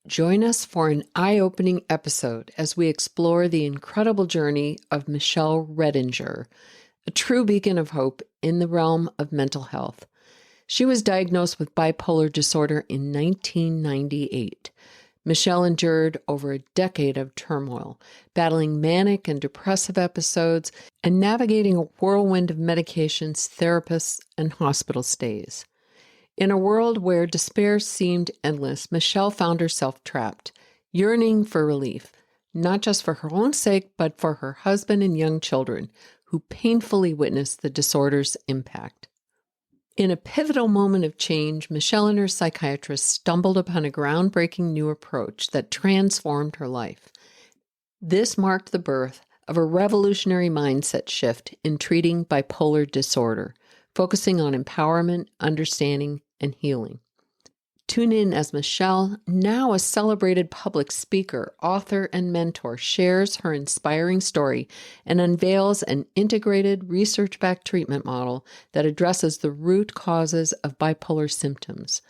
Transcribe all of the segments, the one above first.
Join us for an eye-opening episode as we explore the incredible journey of Michelle Rettinger, a true beacon of hope in the realm of mental health. She was diagnosed with bipolar disorder in 1998. Michelle endured over a decade of turmoil, battling manic and depressive episodes and navigating a whirlwind of medications, therapists, and hospital stays. In a world where despair seemed endless, Michelle found herself trapped, yearning for relief, not just for her own sake, but for her husband and young children, who painfully witnessed the disorder's impact. In a pivotal moment of change, Michelle and her psychiatrist stumbled upon a groundbreaking new approach that transformed her life. This marked the birth of a revolutionary mindset shift in treating bipolar disorder, focusing on empowerment, understanding, and healing. Tune in as Michelle, now a celebrated public speaker, author, and mentor, shares her inspiring story and unveils an integrated, research-backed treatment model that addresses the root causes of bipolar symptoms.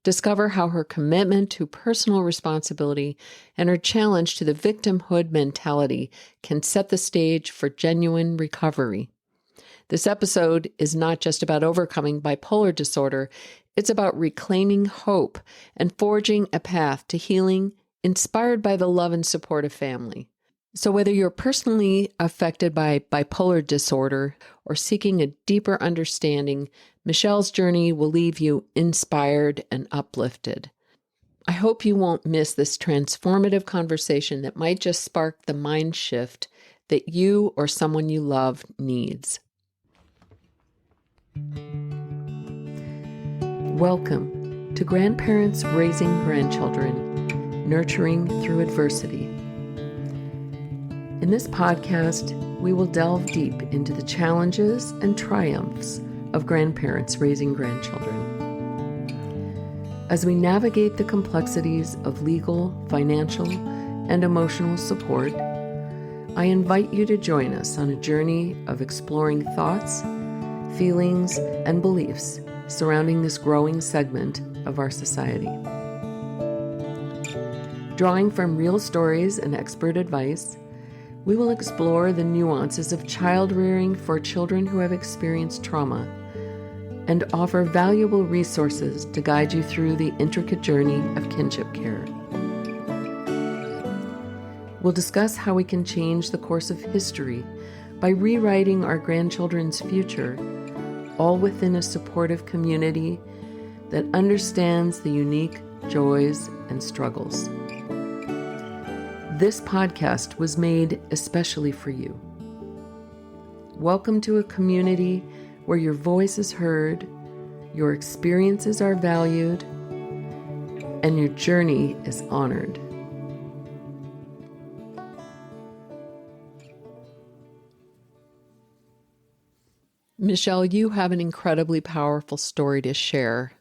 Discover how her commitment to personal responsibility and her challenge to the victimhood mentality can set the stage for genuine recovery. This episode is not just about overcoming bipolar disorder, it's about reclaiming hope and forging a path to healing inspired by the love and support of family. So whether you're personally affected by bipolar disorder or seeking a deeper understanding, Michelle's journey will leave you inspired and uplifted. I hope you won't miss this transformative conversation that might just spark the mind shift that you or someone you love needs. Welcome to Grandparents Raising Grandchildren, Nurturing Through Adversity. In this podcast, we will delve deep into the challenges and triumphs of grandparents raising grandchildren. As we navigate the complexities of legal, financial, and emotional support, I invite you to join us on a journey of exploring thoughts, feelings, and beliefs surrounding this growing segment of our society. Drawing from real stories and expert advice, we will explore the nuances of child rearing for children who have experienced trauma and offer valuable resources to guide you through the intricate journey of kinship care. We'll discuss how we can change the course of history by rewriting our grandchildren's future, all within a supportive community that understands the unique joys and struggles. This podcast was made especially for you. Welcome to a community where your voice is heard, your experiences are valued, and your journey is honored. Michelle, you have an incredibly powerful story to share.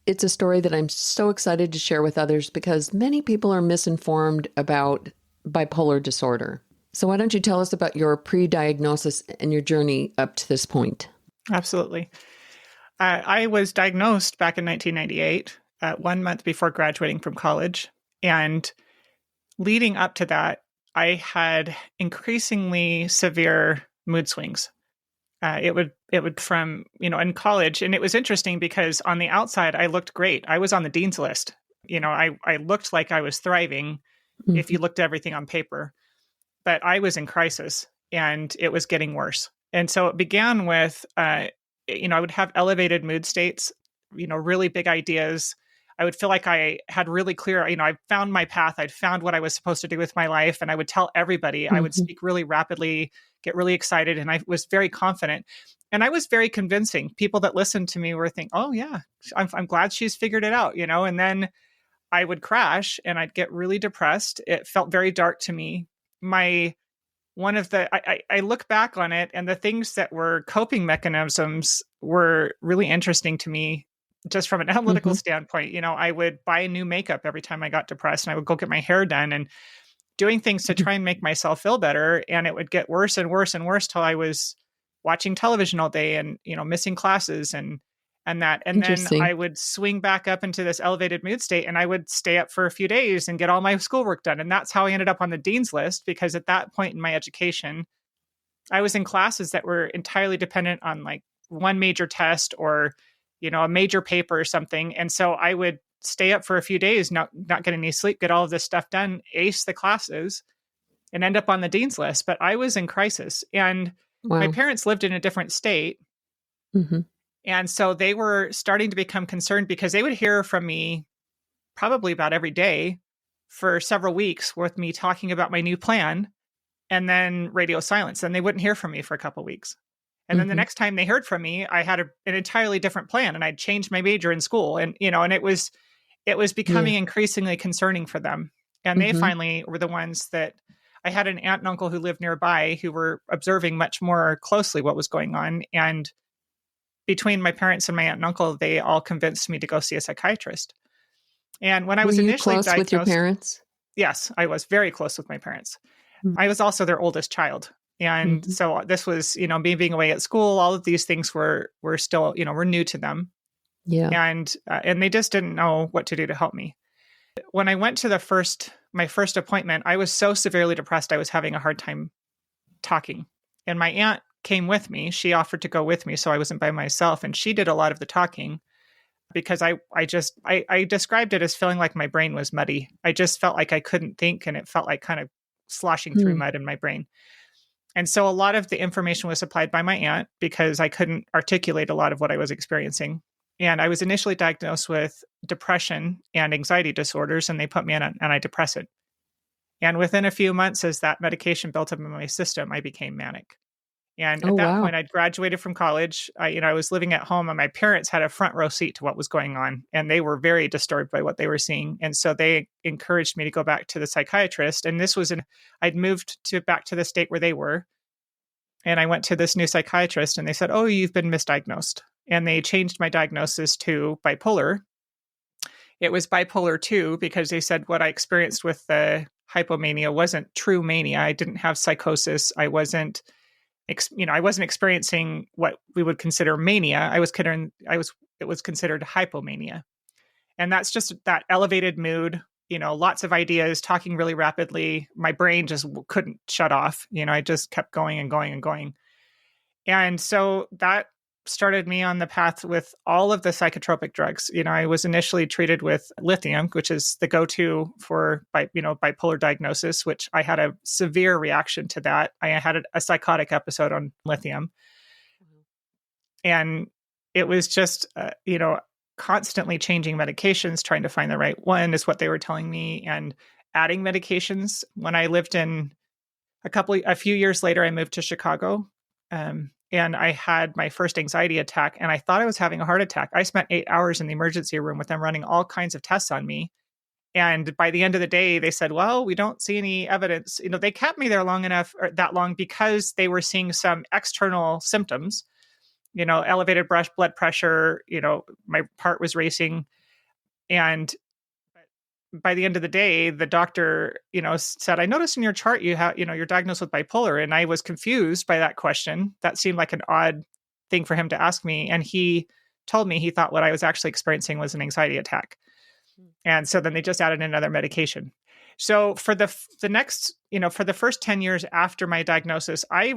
It's a story that I'm so excited to share with others because many people are misinformed about bipolar disorder. So why don't you tell us about your pre-diagnosis and your journey up to this point? Absolutely. I was diagnosed back in 1998, 1 month before graduating from college. And leading up to that, I had increasingly severe mood swings. It would from, in college. And it was interesting because on the outside, I looked great. I was on the dean's list. I looked like I was thriving if you looked at everything on paper. But I was in crisis and it was getting worse. And so it began with, I would have elevated mood states, really big ideas. I would feel like I had really clear, I found my path. I'd found what I was supposed to do with my life. And I would tell everybody, I would speak really rapidly, get really excited. And I was very confident. And I was very convincing. People that listened to me were thinking, oh yeah, I'm glad she's figured it out, And then I would crash and I'd get really depressed. It felt very dark to me. I look back on it and the things that were coping mechanisms were really interesting to me. Just from an analytical standpoint, I would buy new makeup every time I got depressed and I would go get my hair done and doing things to try and make myself feel better. And it would get worse and worse and worse till I was watching television all day and, missing classes. And And then Interesting. I would swing back up into this elevated mood state, and I would stay up for a few days and get all my schoolwork done. And that's how I ended up on the dean's list, because at that point in my education, I was in classes that were entirely dependent on like one major test or, a major paper or something. And so I would stay up for a few days, not get any sleep, get all of this stuff done, ace the classes, and end up on the dean's list. But I was in crisis, and my Wow. parents lived in a different state. Hmm. And so they were starting to become concerned, because they would hear from me probably about every day for several weeks with me talking about my new plan, and then radio silence. And they wouldn't hear from me for a couple weeks. And then the Hmm. next time they heard from me, I had an entirely different plan, and I'd changed my major in school. And, and it was Yeah. becoming increasingly concerning for them. And they Hmm. finally were the ones that I had an aunt and uncle who lived nearby who were observing much more closely what was going on. And between my parents and my aunt and uncle, they all convinced me to go see a psychiatrist. And when I Were was you initially close with your diagnosed, parents? yes, I was very close with my parents. I was also their oldest child. And Mm-hmm. so this was, me being away at school, all of these things were still, were new to them. Yeah. And they just didn't know what to do to help me. When I went to my first appointment, I was so severely depressed, I was having a hard time talking. And my aunt came with me. She offered to go with me, so I wasn't by myself. And she did a lot of the talking, because I described it as feeling like my brain was muddy. I just felt like I couldn't think, and it felt like kind of sloshing through Mm. mud in my brain. And so a lot of the information was supplied by my aunt, because I couldn't articulate a lot of what I was experiencing. And I was initially diagnosed with depression and anxiety disorders, and they put me on an antidepressant. And within a few months, as that medication built up in my system, I became manic. And Oh, at that point, wow. I'd graduated from college. I was living at home, and my parents had a front row seat to what was going on, and they were very disturbed by what they were seeing. And so they encouraged me to go back to the psychiatrist. And I'd moved back to the state where they were. And I went to this new psychiatrist, and they said, "Oh, you've been misdiagnosed." And they changed my diagnosis to bipolar. It was bipolar 2, because they said what I experienced with the hypomania wasn't true mania. I didn't have psychosis. I wasn't experiencing what we would consider mania. It was considered hypomania. And that's just that elevated mood, lots of ideas, talking really rapidly. My brain just couldn't shut off. I just kept going and going and going. And so that started me on the path with all of the psychotropic drugs. I was initially treated with lithium, which is the go-to for bipolar diagnosis, which I had a severe reaction to that. I had a psychotic episode on lithium. And it was just, constantly changing medications, trying to find the right one is what they were telling me, and adding medications. When I lived in a few years later, I moved to Chicago. And I had my first anxiety attack, and I thought I was having a heart attack. I spent 8 hours in the emergency room with them running all kinds of tests on me. And by the end of the day, they said, "Well, we don't see any evidence." They kept me there long enough, or that long, because they were seeing some external symptoms, elevated blood pressure, my heart was racing. And by the end of the day, the doctor, said, "I noticed in your chart you're diagnosed with bipolar." And I was confused by that question. That seemed like an odd thing for him to ask me. And he told me he thought what I was actually experiencing was an anxiety attack. And so then they just added another medication. So for the next, for the first 10 years after my diagnosis, I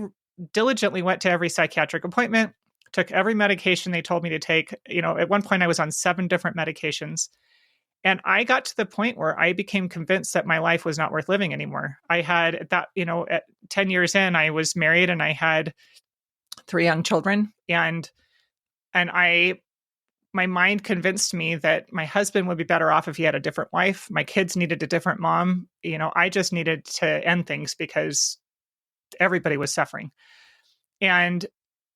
diligently went to every psychiatric appointment, took every medication they told me to take. At one point I was on 7 different medications. And I got to the point where I became convinced that my life was not worth living anymore. I had at 10 years in, I was married, and I had 3 young children. And my mind convinced me that my husband would be better off if he had a different wife. My kids needed a different mom. I just needed to end things, because everybody was suffering. And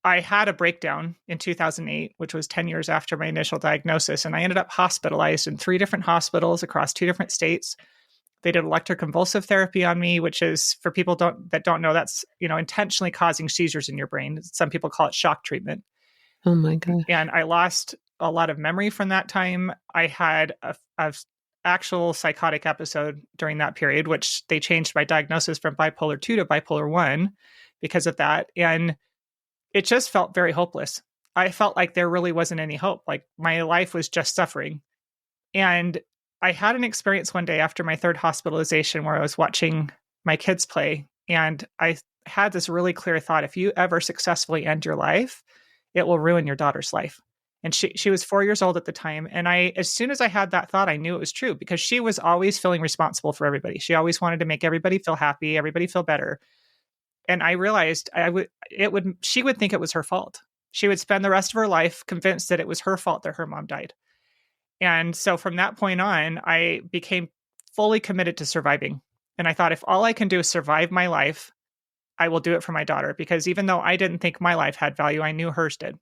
I had a breakdown in 2008, which was 10 years after my initial diagnosis. And I ended up hospitalized in 3 different hospitals across 2 different states. They did electroconvulsive therapy on me, which is, for people that don't know, that's, intentionally causing seizures in your brain. Some people call it shock treatment. Oh, my gosh. And I lost a lot of memory from that time. I had a actual psychotic episode during that period, which they changed my diagnosis from bipolar 2 to bipolar 1 because of that. And it just felt very hopeless. I felt like there really wasn't any hope. Like my life was just suffering. And I had an experience one day after my third hospitalization where I was watching my kids play. And I had this really clear thought: if you ever successfully end your life, it will ruin your daughter's life. And she was 4 years old at the time. And as soon as I had that thought, I knew it was true, because she was always feeling responsible for everybody. She always wanted to make everybody feel happy, everybody feel better. And I realized she would think it was her fault. She would spend the rest of her life convinced that it was her fault that her mom died. And so from that point on, I became fully committed to surviving. And I thought, if all I can do is survive my life, I will do it for my daughter. Because even though I didn't think my life had value, I knew hers did.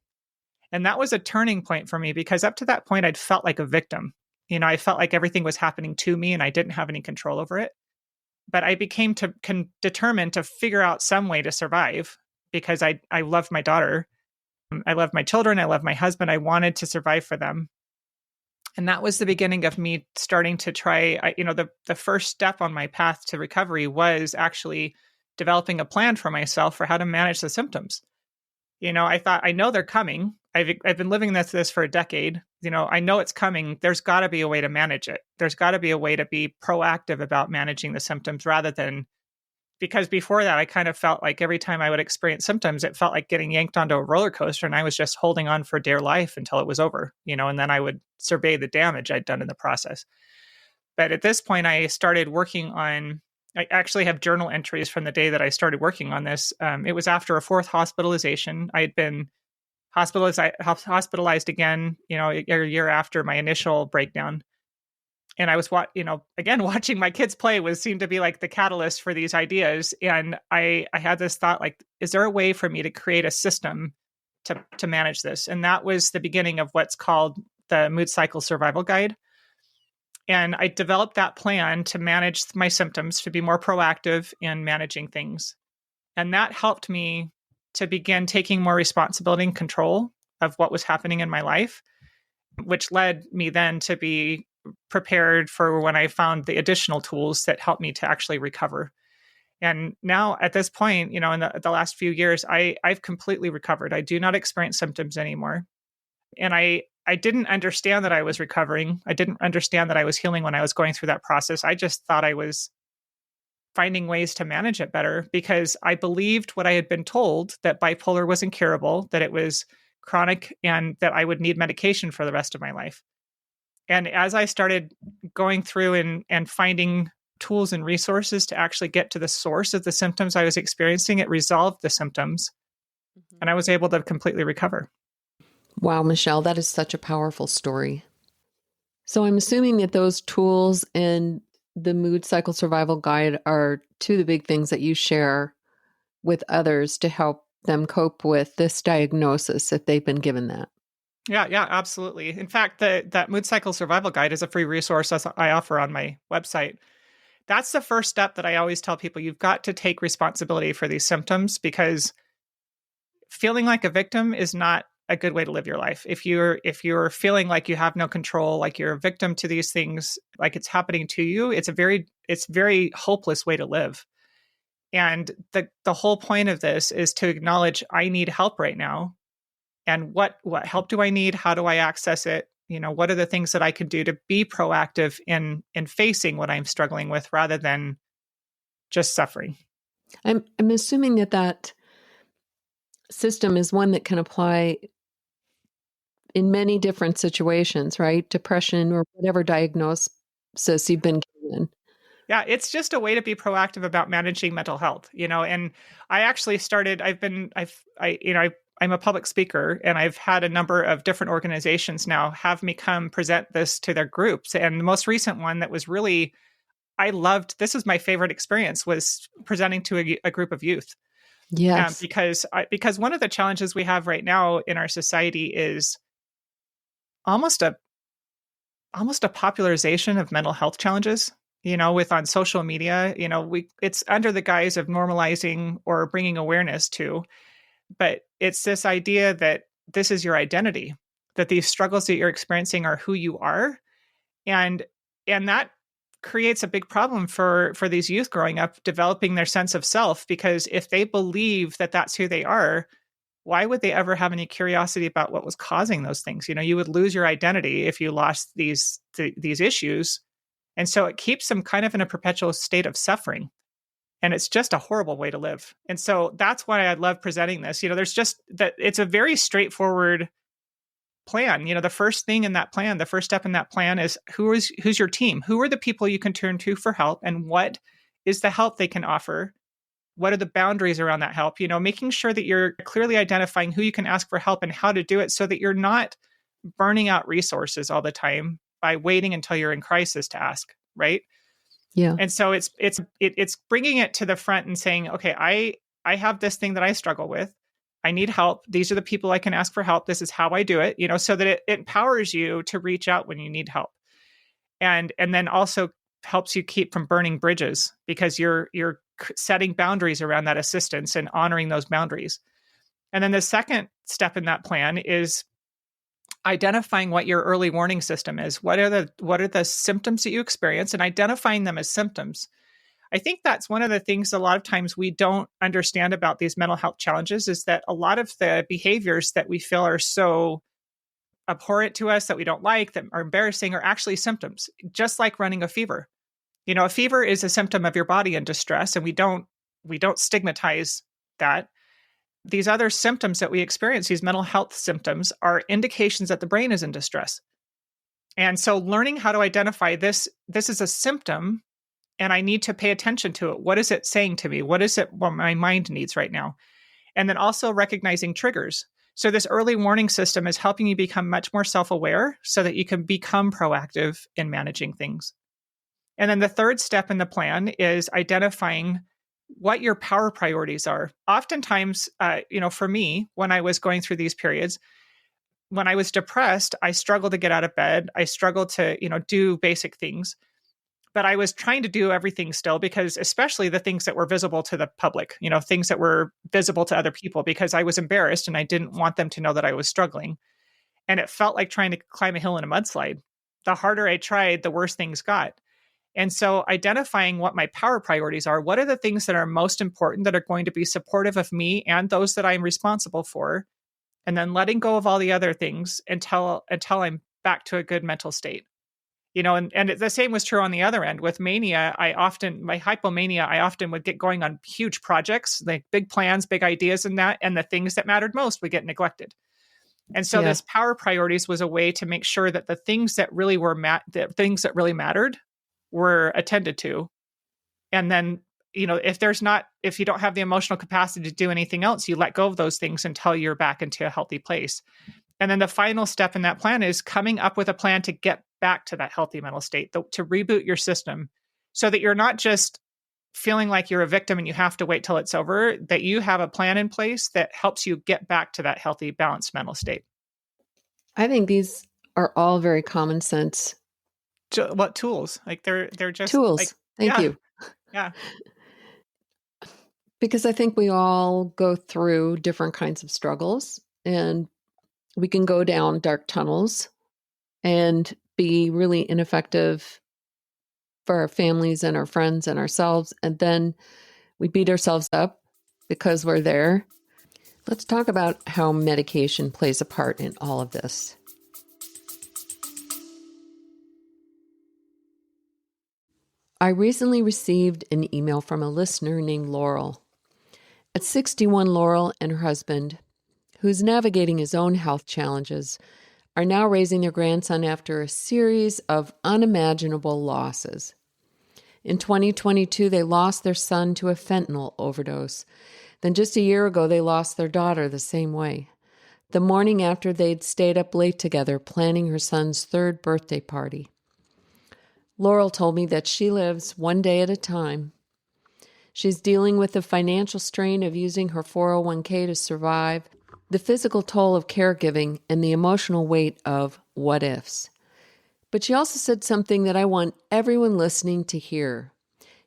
And that was a turning point for me, because up to that point, I'd felt like a victim. I felt like everything was happening to me and I didn't have any control over it. But I became determined to figure out some way to survive, because I loved my daughter. I loved my children. I loved my husband. I wanted to survive for them. And that was the beginning of me starting to try, the first step on my path to recovery was actually developing a plan for myself for how to manage the symptoms. I thought, I know they're coming. I've been living this for a decade. I know it's coming. There's got to be a way to manage it. There's got to be a way to be proactive about managing the symptoms, rather than, because before that, I kind of felt like every time I would experience symptoms, it felt like getting yanked onto a roller coaster, and I was just holding on for dear life until it was over, and then I would survey the damage I'd done in the process. But at this point, I actually have journal entries from the day that I started working on this. It was after a fourth hospitalization. I had been hospitalized again, a year after my initial breakdown. And I was, again, watching my kids play seemed to be like the catalyst for these ideas. And I had this thought, like, is there a way for me to create a system to manage this? And that was the beginning of what's called the Mood Cycle Survival Guide. And I developed that plan to manage my symptoms, to be more proactive in managing things. And that helped me to begin taking more responsibility and control of what was happening in my life, which led me then to be prepared for when I found the additional tools that helped me to actually recover. And now at this point, in the last few years, I've completely recovered. I do not experience symptoms anymore. And I didn't understand that I was recovering. I didn't understand that I was healing when I was going through that process. I just thought I was finding ways to manage it better, because I believed what I had been told, that bipolar was incurable, that it was chronic, and that I would need medication for the rest of my life. And as I started going through and finding tools and resources to actually get to the source of the symptoms I was experiencing, it resolved the symptoms, and I was able to completely recover. Wow, Michelle, that is such a powerful story. So I'm assuming that those tools and the Mood Cycle Survival Guide are two of the big things that you share with others to help them cope with this diagnosis if they've been given that. Yeah, absolutely. In fact, that Mood Cycle Survival Guide is a free resource I offer on my website. That's the first step that I always tell people. You've got to take responsibility for these symptoms, because feeling like a victim is not a good way to live your life. If you're feeling like you have no control, like you're a victim to these things, like it's happening to you, it's very hopeless way to live. And the whole point of this is to acknowledge, I need help right now. And what help do I need? How do I access it? What are the things that I can do to be proactive in facing what I'm struggling with, rather than just suffering? I'm assuming that system is one that can apply in many different situations, right? Depression or whatever diagnosis you've been given. Yeah, it's just a way to be proactive about managing mental health, and I actually started, I'm a public speaker, and I've had a number of different organizations now have me come present this to their groups. And the most recent one that was really, I loved, this was my favorite experience, was presenting to a group of youth. Yes. Because one of the challenges we have right now in our society is almost a popularization of mental health challenges, with on social media, it's under the guise of normalizing or bringing awareness to, but it's this idea that this is your identity, that these struggles that you're experiencing are who you are. And that creates a big problem for these youth growing up, developing their sense of self, because if they believe that that's who they are, why would they ever have any curiosity about what was causing those things? You would lose your identity if you lost these issues. And so it keeps them kind of in a perpetual state of suffering. And it's just a horrible way to live. And so that's why I love presenting this. There's just that it's a very straightforward plan. The first thing in that plan, the first step in that plan is who's your team? Who are the people you can turn to for help? And what is the help they can offer? What are the boundaries around that help? Making sure that you're clearly identifying who you can ask for help and how to do it so that you're not burning out resources all the time by waiting until you're in crisis to ask, right? Yeah. And so it's bringing it to the front and saying, okay, I have this thing that I struggle with. I need help. These are the people I can ask for help. This is how I do it, so that it empowers you to reach out when you need help. And then also helps you keep from burning bridges because you're setting boundaries around that assistance and honoring those boundaries. And then the second step in that plan is identifying what your early warning system is. What are the symptoms that you experience and identifying them as symptoms. I think that's one of the things a lot of times we don't understand about these mental health challenges is that a lot of the behaviors that we feel are so abhorrent to us, that we don't like, that are embarrassing, are actually symptoms, just like running a fever. A fever is a symptom of your body in distress, and we don't stigmatize that. These other symptoms that we experience, these mental health symptoms, are indications that the brain is in distress. And so learning how to identify this is a symptom, and I need to pay attention to it. What is it saying to me? What is it what my mind needs right now? And then also recognizing triggers. So this early warning system is helping you become much more self-aware so that you can become proactive in managing things. And then the third step in the plan is identifying what your power priorities are. Oftentimes, for me, when I was going through these periods, when I was depressed, I struggled to get out of bed. I struggled to, do basic things. But I was trying to do everything still because especially the things that were visible to the public, things that were visible to other people, because I was embarrassed and I didn't want them to know that I was struggling. And it felt like trying to climb a hill in a mudslide. The harder I tried, the worse things got. And so identifying what my power priorities are, what are the things that are most important that are going to be supportive of me and those that I'm responsible for, and then letting go of all the other things until I'm back to a good mental state. And the same was true on the other end. With mania, my hypomania, I often would get going on huge projects, like big plans, big ideas and the things that mattered most would get neglected. And so this power priorities was a way to make sure that the things that really mattered were attended to. And then, if you don't have the emotional capacity to do anything else, you let go of those things until you're back into a healthy place. And then the final step in that plan is coming up with a plan to get back to that healthy mental state, to reboot your system so that you're not just feeling like you're a victim and you have to wait till it's over, that you have a plan in place that helps you get back to that healthy, balanced mental state. I think these are all very common sense. What tools? Like they're just tools. Thank you. Yeah. Because I think we all go through different kinds of struggles, and we can go down dark tunnels and be really ineffective for our families and our friends and ourselves. And then we beat ourselves up because we're there. Let's talk about how medication plays a part in all of this. I recently received an email from a listener named Laurel. At 61, Laurel and her husband, who's navigating his own health challenges, are now raising their grandson after a series of unimaginable losses. In 2022, they lost their son to a fentanyl overdose. Then just a year ago, they lost their daughter the same way. The morning after, they'd stayed up late together planning her son's 3rd birthday party. Laurel told me that she lives one day at a time. She's dealing with the financial strain of using her 401k to survive, the physical toll of caregiving, and the emotional weight of what ifs. But she also said something that I want everyone listening to hear.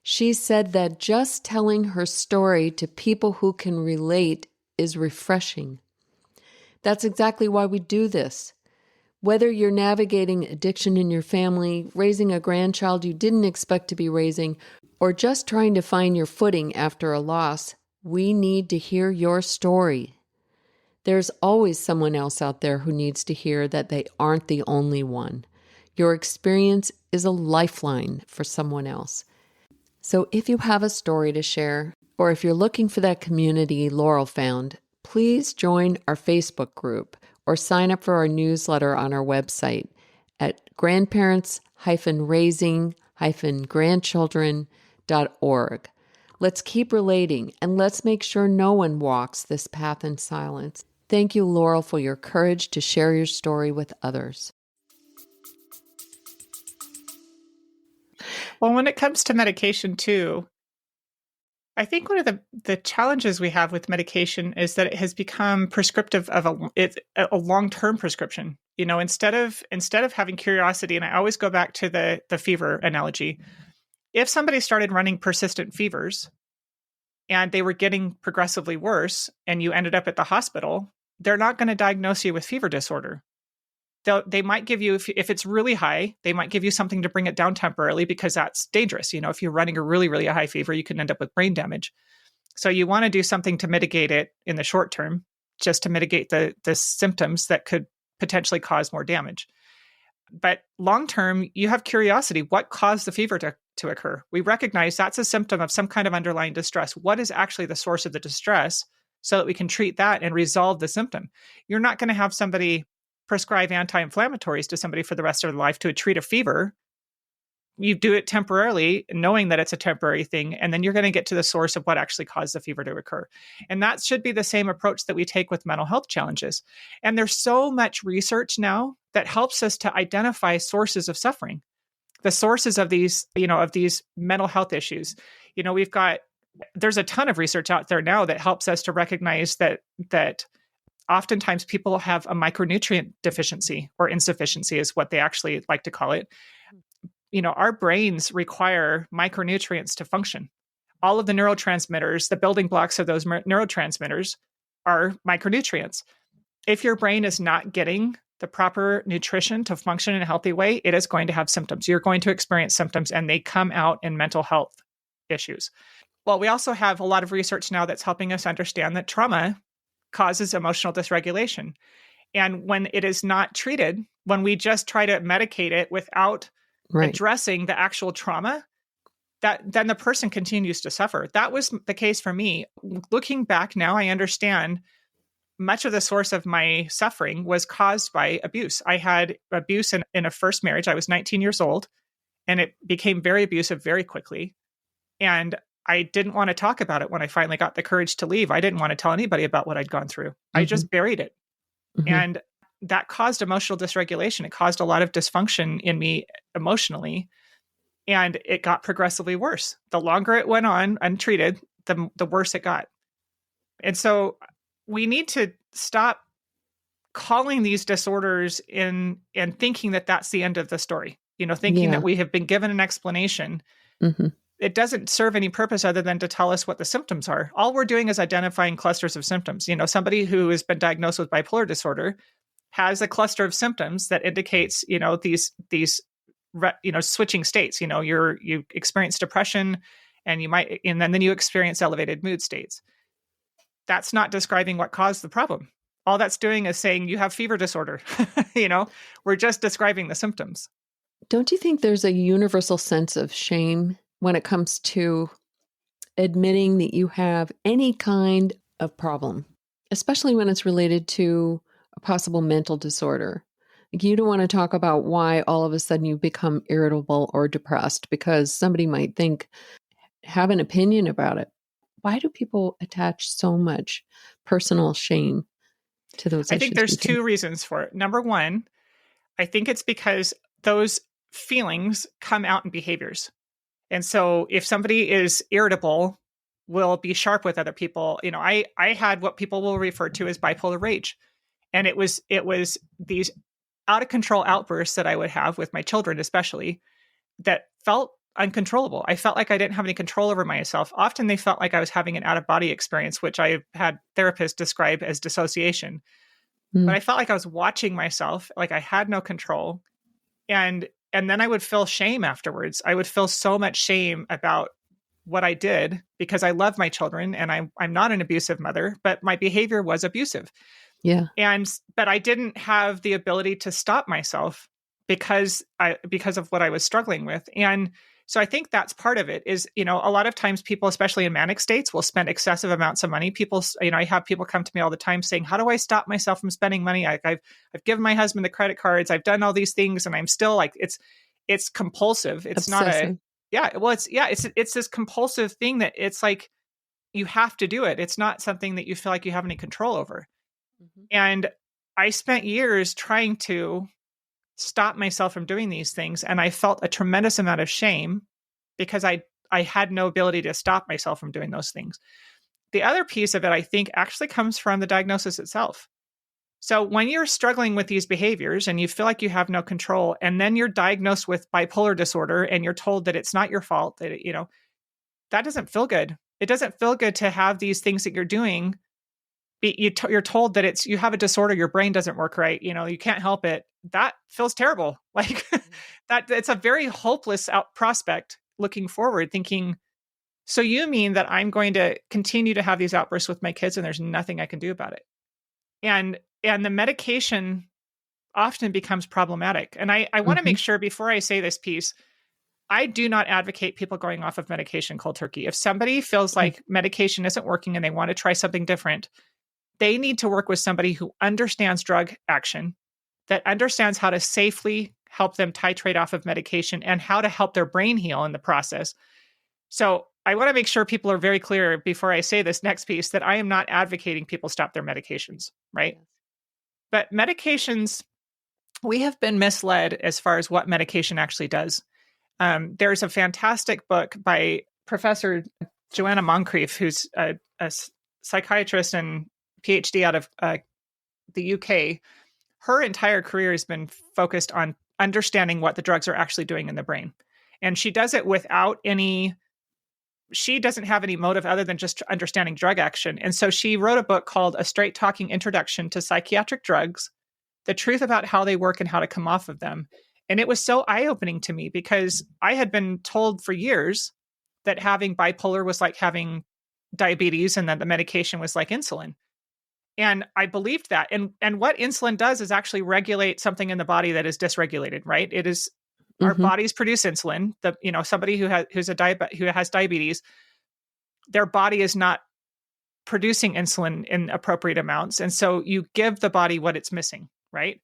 She said that just telling her story to people who can relate is refreshing. That's exactly why we do this. Whether you're navigating addiction in your family, raising a grandchild you didn't expect to be raising, or just trying to find your footing after a loss, we need to hear your story. There's always someone else out there who needs to hear that they aren't the only one. Your experience is a lifeline for someone else. So if you have a story to share, or if you're looking for that community Laurel found, please join our Facebook group or sign up for our newsletter on our website at grandparents-raising-grandchildren.org. Let's keep relating, and let's make sure no one walks this path in silence. Thank you, Laurel, for your courage to share your story with others. Well, when it comes to medication too, I think one of the challenges we have with medication is that it has become prescriptive of a long-term prescription. Instead of having curiosity, and I always go back to the fever analogy. If somebody started running persistent fevers and they were getting progressively worse and you ended up at the hospital, they're not going to diagnose you with fever disorder. They might give you, if it's really high, they might give you something to bring it down temporarily because that's dangerous. If you're running a really, really high fever, you can end up with brain damage. So you want to do something to mitigate it in the short term, just to mitigate the symptoms that could potentially cause more damage. But long term, you have curiosity. What caused the fever to occur? We recognize that's a symptom of some kind of underlying distress. What is actually the source of the distress so that we can treat that and resolve the symptom? You're not going to have somebody prescribe anti-inflammatories to somebody for the rest of their life to treat a fever. You do it temporarily, knowing that it's a temporary thing, and then you're going to get to the source of what actually caused the fever to occur. And that should be the same approach that we take with mental health challenges. And there's so much research now that helps us to identify sources of suffering, the sources of these mental health issues. There's a ton of research out there now that helps us to recognize that oftentimes people have a micronutrient deficiency or insufficiency is what they actually like to call it. Our brains require micronutrients to function. All of the neurotransmitters, the building blocks of those neurotransmitters are micronutrients. If your brain is not getting the proper nutrition to function in a healthy way, it is going to have symptoms. You're going to experience symptoms, and they come out in mental health issues. Well, we also have a lot of research now that's helping us understand that trauma causes emotional dysregulation. And when it is not treated, when we just try to medicate it without addressing the actual trauma, then the person continues to suffer. That was the case for me. Looking back now, I understand much of the source of my suffering was caused by abuse. I had abuse in a first marriage. I was 19 years old, and it became very abusive very quickly. And I didn't want to talk about it when I finally got the courage to leave. I didn't want to tell anybody about what I'd gone through. I just buried it. And that caused emotional dysregulation. It caused a lot of dysfunction in me emotionally. And it got progressively worse. The longer it went on untreated, the worse it got. And so we need to stop calling these disorders and thinking that that's the end of the story. Thinking that we have been given an explanation. It doesn't serve any purpose other than to tell us what the symptoms are. All we're doing is identifying clusters of symptoms. Somebody who has been diagnosed with bipolar disorder has a cluster of symptoms that indicates, these switching states. You experience depression, and then you experience elevated mood states. That's not describing what caused the problem. All that's doing is saying you have fever disorder. We're just describing the symptoms. Don't you think there's a universal sense of shame when it comes to admitting that you have any kind of problem, especially when it's related to a possible mental disorder? You don't want to talk about why all of a sudden you become irritable or depressed because somebody might have an opinion about it. Why do people attach so much personal shame to those issues? I think there's two reasons for it. Number one, I think it's because those feelings come out in behaviors. And so if somebody is irritable, will be sharp with other people. I had what people will refer to as bipolar rage. And it was these out of control outbursts that I would have with my children, especially, that felt uncontrollable. I felt like I didn't have any control over myself. Often they felt like I was having an out of body experience, which I had therapists describe as dissociation. But I felt like I was watching myself, like I had no control. And then I would feel shame afterwards. I would feel so much shame about what I did because I love my children and I'm not an abusive mother, but my behavior was abusive. Yeah. But I didn't have the ability to stop myself because of what I was struggling with. And so I think that's part of it is, a lot of times people, especially in manic states, will spend excessive amounts of money. People, I have people come to me all the time saying, how do I stop myself from spending money? I've given my husband the credit cards. I've done all these things and I'm still like, it's compulsive. It's not Obsessive. it's this compulsive thing that it's like, you have to do it. It's not something that you feel like you have any control over. Mhm. And I spent years trying to stop myself from doing these things. And I felt a tremendous amount of shame because I had no ability to stop myself from doing those things. The other piece of it, I think, actually comes from the diagnosis itself. So when you're struggling with these behaviors and you feel like you have no control, and then you're diagnosed with bipolar disorder and you're told that it's not your fault, that doesn't feel good. It doesn't feel good to have these things that you're doing. You're told that you have a disorder, your brain doesn't work right, you can't help it. That feels terrible. Like that, it's a very hopeless prospect looking forward, thinking, so you mean that I'm going to continue to have these outbursts with my kids and there's nothing I can do about it? And the medication often becomes problematic. And I want to Mhm. make sure before I say this piece, I do not advocate people going off of medication cold turkey. If somebody feels Mhm. like medication isn't working and they want to try something different, they need to work with somebody who understands drug action, that understands how to safely help them titrate off of medication and how to help their brain heal in the process. So I want to make sure people are very clear before I say this next piece that I am not advocating people stop their medications, right? Yes. But medications, we have been misled as far as what medication actually does. There's a fantastic book by Professor Joanna Moncrief, who's a psychiatrist and PhD out of the UK. Her entire career has been focused on understanding what the drugs are actually doing in the brain. And she does it she doesn't have any motive other than just understanding drug action. And so she wrote a book called A Straight Talking Introduction to Psychiatric Drugs, the truth about how they work and how to come off of them. And it was so eye-opening to me because I had been told for years that having bipolar was like having diabetes and that the medication was like insulin. And I believed that. And what insulin does is actually regulate something in the body that is dysregulated, right? It is our Mhm. bodies produce insulin. Somebody who has diabetes, their body is not producing insulin in appropriate amounts. And so you give the body what it's missing, right?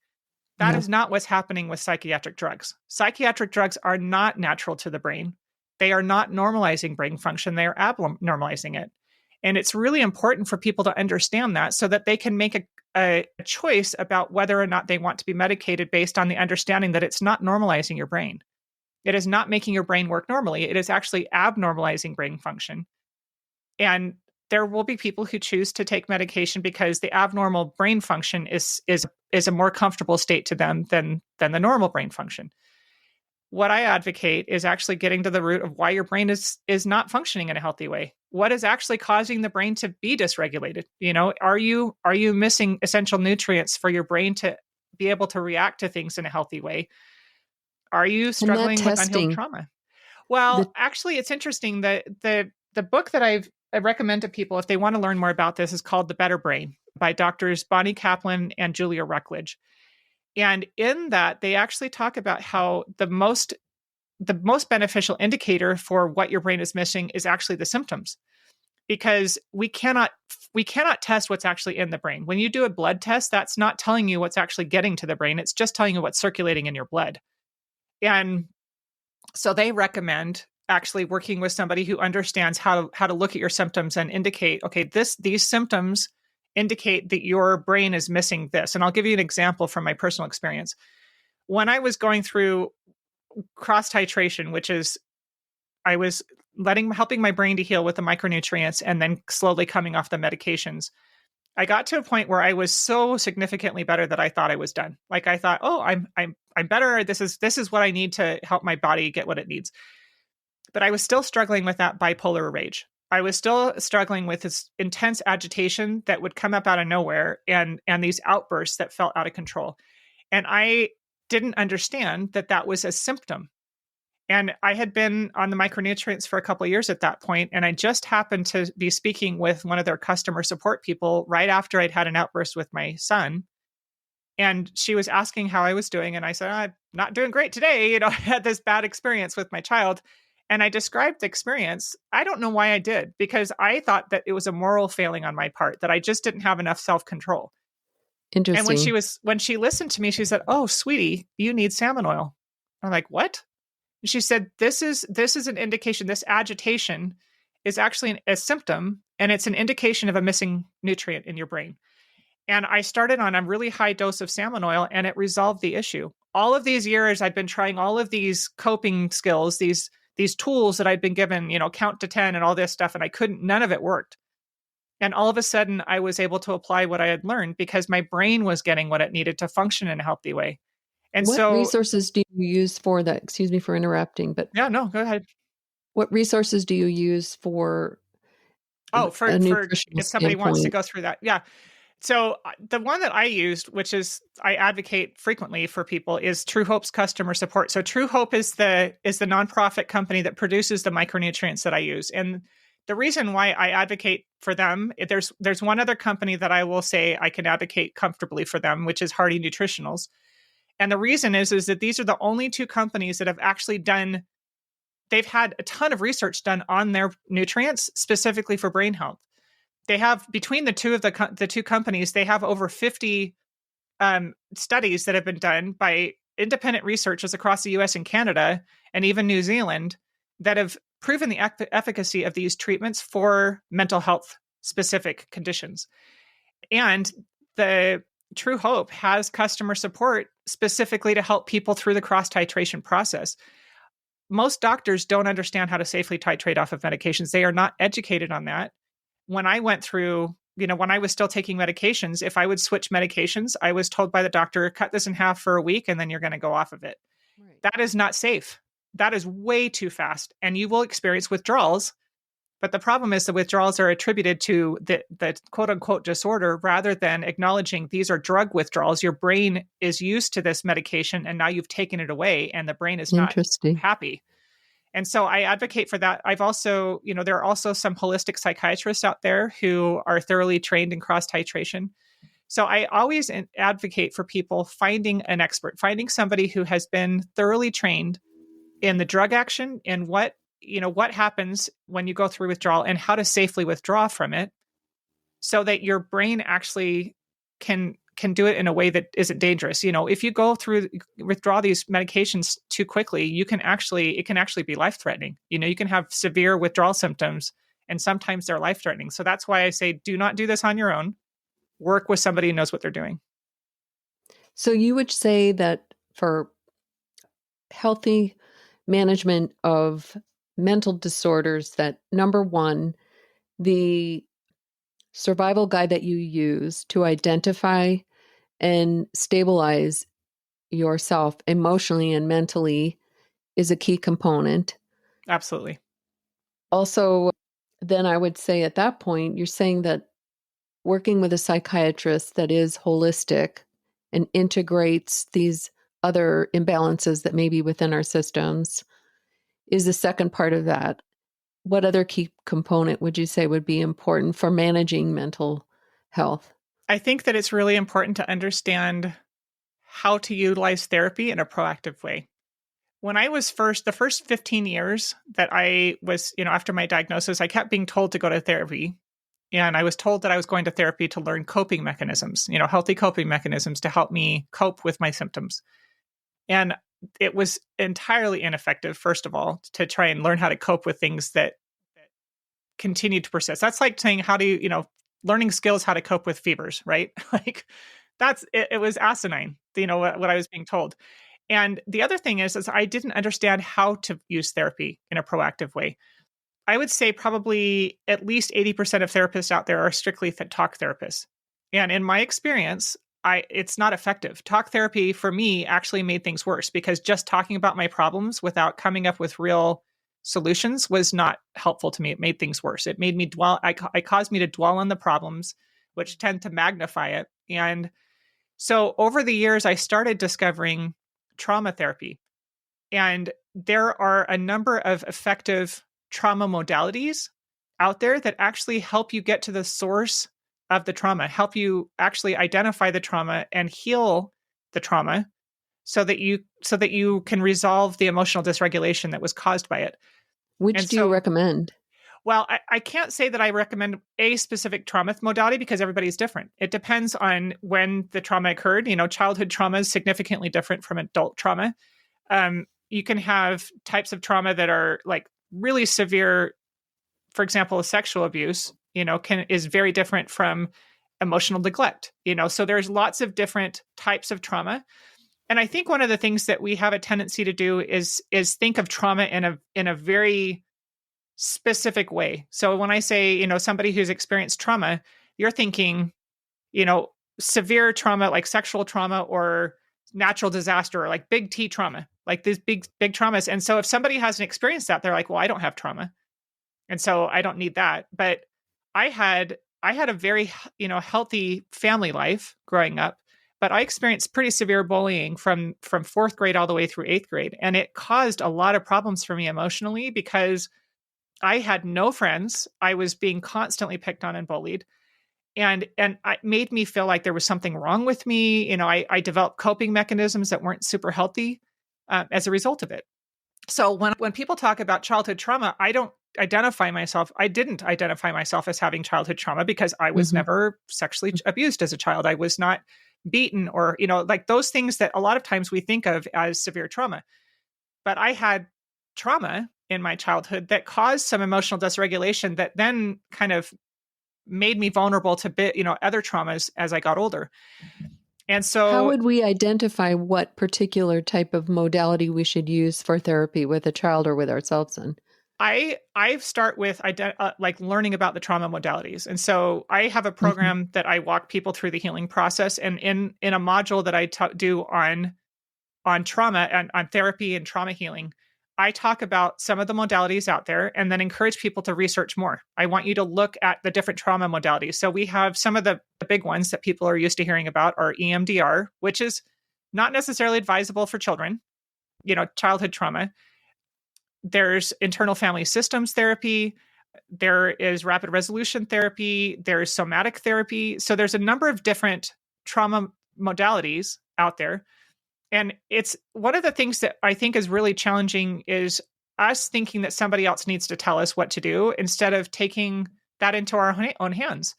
That Yeah. is not what's happening with psychiatric drugs. Psychiatric drugs are not natural to the brain. They are not normalizing brain function. They are abnormalizing it. And it's really important for people to understand that so that they can make a choice about whether or not they want to be medicated based on the understanding that it's not normalizing your brain. It is not making your brain work normally. It is actually abnormalizing brain function. And there will be people who choose to take medication because the abnormal brain function is a more comfortable state to them than the normal brain function. What I advocate is actually getting to the root of why your brain is not functioning in a healthy way. What is actually causing the brain to be dysregulated? Are you missing essential nutrients for your brain to be able to react to things in a healthy way? Are you And that struggling with unhealed testing, trauma? Well, the actually, it's interesting that the book that I recommend to people if they want to learn more about this is called The Better Brain by doctors Bonnie Kaplan and Julia Ruckledge. And in that, they actually talk about how the most beneficial indicator for what your brain is missing is actually the symptoms, because we cannot test what's actually in the brain. When you do a blood test, that's not telling you what's actually getting to the brain. It's just telling you what's circulating in your blood. And so they recommend actually working with somebody who understands how to look at your symptoms and indicate, okay, these symptoms indicate that your brain is missing this. And I'll give you an example from my personal experience. When I was going through cross titration, which is I was helping my brain to heal with the micronutrients and then slowly coming off the medications. I got to a point where I was so significantly better that I thought I was done. Like I thought, oh, I'm better. This is what I need to help my body get what it needs. But I was still struggling with that bipolar rage. I was still struggling with this intense agitation that would come up out of nowhere and these outbursts that felt out of control. And I didn't understand that that was a symptom. And I had been on the micronutrients for a couple of years at that point, and I just happened to be speaking with one of their customer support people right after I'd had an outburst with my son. And she was asking how I was doing. And I said, I'm not doing great today. I had this bad experience with my child. And I described the experience. I don't know why I did, because I thought that it was a moral failing on my part, that I just didn't have enough self-control. And Interesting. when she listened to me, she said, "Oh, sweetie, you need salmon oil." I'm like, "What?" And she said, this is an indication, this agitation is actually a symptom, and it's an indication of a missing nutrient in your brain. And I started on a really high dose of salmon oil, and it resolved the issue. All of these years, I'd been trying all of these coping skills, these tools that I'd been given, count to 10 and all this stuff, and none of it worked. And all of a sudden, I was able to apply what I had learned because my brain was getting what it needed to function in a healthy way. And What so, resources do you use for that? Excuse me for interrupting, but yeah, no, go ahead. what resources do you use for Oh, a for nutritional if somebody wants to standpoint? go through that. Yeah. So the one that I used, which is I advocate frequently for people, is True Hope's customer support. So True Hope is the nonprofit company that produces the micronutrients that I use. And the reason why I advocate for them, there's one other company that I will say I can advocate comfortably for them, which is Hardy Nutritionals. And the reason is that these are the only two companies that have actually they've had a ton of research done on their nutrients specifically for brain health. They have, between the two of the two companies, they have over 50 studies that have been done by independent researchers across the US and Canada and even New Zealand that have proven the efficacy of these treatments for mental health specific conditions. And the True Hope has customer support specifically to help people through the cross titration process. Most doctors don't understand how to safely titrate off of medications. They are not educated on that. When I went through, when I was still taking medications, if I would switch medications, I was told by the doctor, cut this in half for a week and then you're going to go off of it. Right. That is not safe. That is way too fast. And you will experience withdrawals. But the problem is the withdrawals are attributed to the quote unquote disorder rather than acknowledging these are drug withdrawals. Your brain is used to this medication and now you've taken it away and the brain is not Interesting. happy. And so I advocate for that. I've also, there are also some holistic psychiatrists out there who are thoroughly trained in cross titration. So I always advocate for people finding an expert, finding somebody who has been thoroughly trained in the drug action and what happens when you go through withdrawal and how to safely withdraw from it so that your brain actually can do it in a way that isn't dangerous. If you withdraw these medications too quickly, it can actually be life threatening. You can have severe withdrawal symptoms and sometimes they're life threatening. So that's why I say, do not do this on your own. Work with somebody who knows what they're doing. So you would say that for healthy management of mental disorders, that number one, the survival guide that you use to identify and stabilize yourself emotionally and mentally is a key component. Absolutely. Also, then I would say at that point, you're saying that working with a psychiatrist that is holistic and integrates these other imbalances that may be within our systems is the second part of that. What other key component would you say would be important for managing mental health? I think that it's really important to understand how to utilize therapy in a proactive way. When I was the first 15 years that I was, after my diagnosis, I kept being told to go to therapy. And I was told that I was going to therapy to learn coping mechanisms, healthy coping mechanisms to help me cope with my symptoms. And it was entirely ineffective, first of all, to try and learn how to cope with things that continue to persist. That's like saying, how do you, learning skills, how to cope with fevers, right? Like it was asinine, what I was being told. And the other thing is I didn't understand how to use therapy in a proactive way. I would say probably at least 80% of therapists out there are strictly talk therapists. And in my experience, it's not effective. Talk therapy for me actually made things worse because just talking about my problems without coming up with real solutions was not helpful to me. It made things worse. It made me it caused me to dwell on the problems, which tend to magnify it. And so over the years, I started discovering trauma therapy. And there are a number of effective trauma modalities out there that actually help you get to the source of the trauma, help you actually identify the trauma and heal the trauma so that you can resolve the emotional dysregulation that was caused by it. Which And do you so, recommend? well, I can't say that I recommend a specific trauma modality because everybody's different. It depends on when the trauma occurred. Childhood trauma is significantly different from adult trauma. You can have types of trauma that are like really severe. For example, sexual abuse, is very different from emotional neglect. So there's lots of different types of trauma. And I think one of the things that we have a tendency to do is think of trauma in a very specific way. So when I say, somebody who's experienced trauma, you're thinking, you know, severe trauma like sexual trauma or natural disaster or like big T trauma, like these big traumas. And so if somebody hasn't experienced that, they're like, well, I don't have trauma. And so I don't need that. But I had a very, healthy family life growing up, but I experienced pretty severe bullying from fourth grade all the way through eighth grade. And it caused a lot of problems for me emotionally because I had no friends. I was being constantly picked on and bullied. And it made me feel like there was something wrong with me. I developed coping mechanisms that weren't super healthy as a result of it. So when people talk about childhood trauma, I didn't identify myself as having childhood trauma because I was never sexually abused as a child. I was not beaten or, like those things that a lot of times we think of as severe trauma. But I had trauma in my childhood that caused some emotional dysregulation that then kind of made me vulnerable to other traumas as I got older. And How so would we identify what particular type of modality we should use for therapy with a child or with ourselves in? I start with like learning about the trauma modalities. And so I have a program that I walk people through the healing process. And in a module that I do on trauma and on therapy and trauma healing, I talk about some of the modalities out there and then encourage people to research more. I want you to look at the different trauma modalities. So we have some of the big ones that people are used to hearing about are EMDR, which is not necessarily advisable for children, childhood trauma. There's internal family systems therapy. There is rapid resolution therapy. There's somatic therapy. So there's a number of different trauma modalities out there. And it's one of the things that I think is really challenging is us thinking that somebody else needs to tell us what to do instead of taking that into our own hands,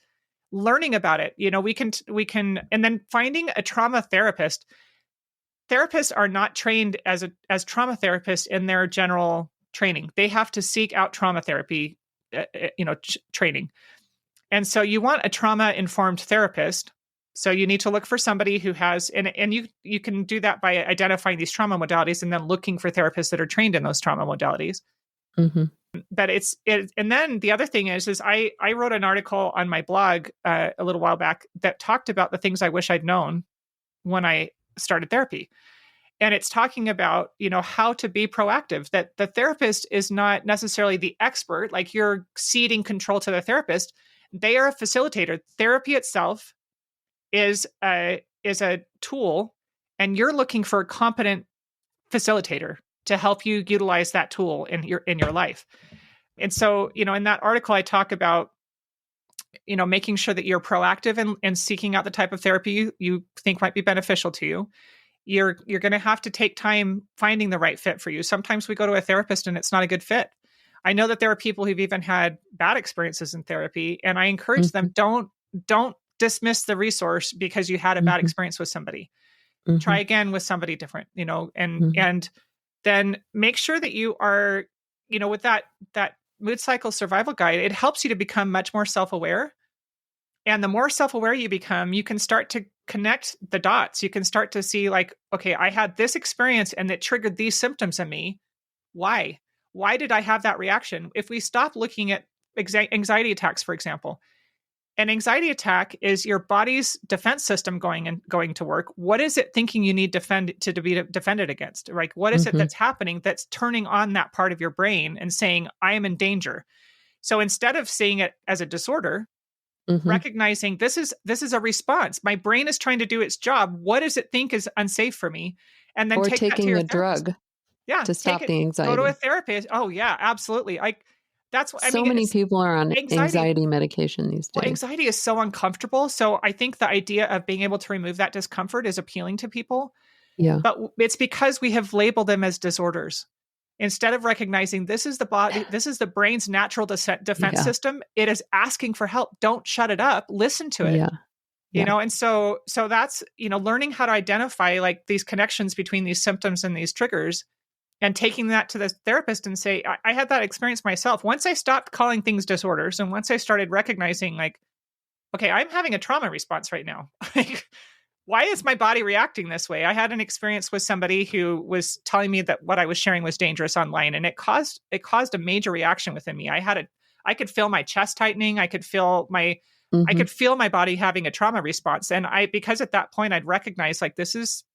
learning about it. We can, and then finding a trauma therapist. Therapists are not trained as trauma therapists in their general training. They have to seek out trauma therapy, training. And so you want a trauma informed therapist. So you need to look for somebody who has, and you can do that by identifying these trauma modalities and then looking for therapists that are trained in those trauma modalities. But and then the other thing is I wrote an article on my blog a little while back that talked about the things I wish I'd known when I started therapy. And it's talking about, how to be proactive, that the therapist is not necessarily the expert, like you're ceding control to the therapist. They are a facilitator. Therapy itself is a tool, and you're looking for a competent facilitator to help you utilize that tool in your life. And so, in that article, I talk about, making sure that you're proactive and seeking out the type of therapy you think might be beneficial to you. You're going to have to take time finding the right fit for you. Sometimes we go to a therapist and it's not a good fit. I know that there are people who've even had bad experiences in therapy, and I encourage them, don't dismiss the resource because you had a bad experience with somebody. Try again with somebody different, and then make sure that you are, with that mood cycle survival guide, it helps you to become much more self-aware. And the more self-aware you become, you can start to connect the dots. You can start to see like, okay, I had this experience and it triggered these symptoms in me. Why? Why did I have that reaction? If we stop looking at anxiety attacks, for example, an anxiety attack is your body's defense system going to work. What is it thinking you need to be defended against? Like, what is it that's happening that's turning on that part of your brain and saying, I am in danger? So instead of seeing it as a disorder, recognizing this is a response. My brain is trying to do its job. What does it think is unsafe for me? And then or take that to taking your a therapist. drug. Yeah. to Take stop it, the go to a anxiety. therapist. Oh yeah, absolutely. That's what I So mean. many It's people are on anxiety. anxiety medication these Well, days. anxiety is so uncomfortable. So I think the idea of being able to remove that discomfort is appealing to people, Yeah. but it's because we have labeled them as disorders. Instead of recognizing this is the body, this is the brain's natural defense Yeah. system. It is asking for help. Don't shut it up. Listen to it. Yeah. Yeah. And so that's, learning how to identify like these connections between these symptoms and these triggers and taking that to the therapist and say, I had that experience myself. Once I stopped calling things disorders and once I started recognizing like, okay, I'm having a trauma response right now. Like, why is my body reacting this way? I had an experience with somebody who was telling me that what I was sharing was dangerous online, and it caused a major reaction within me. I could feel my chest tightening. I Hmm. could feel my body having a trauma response. And because at that point I'd recognized like this is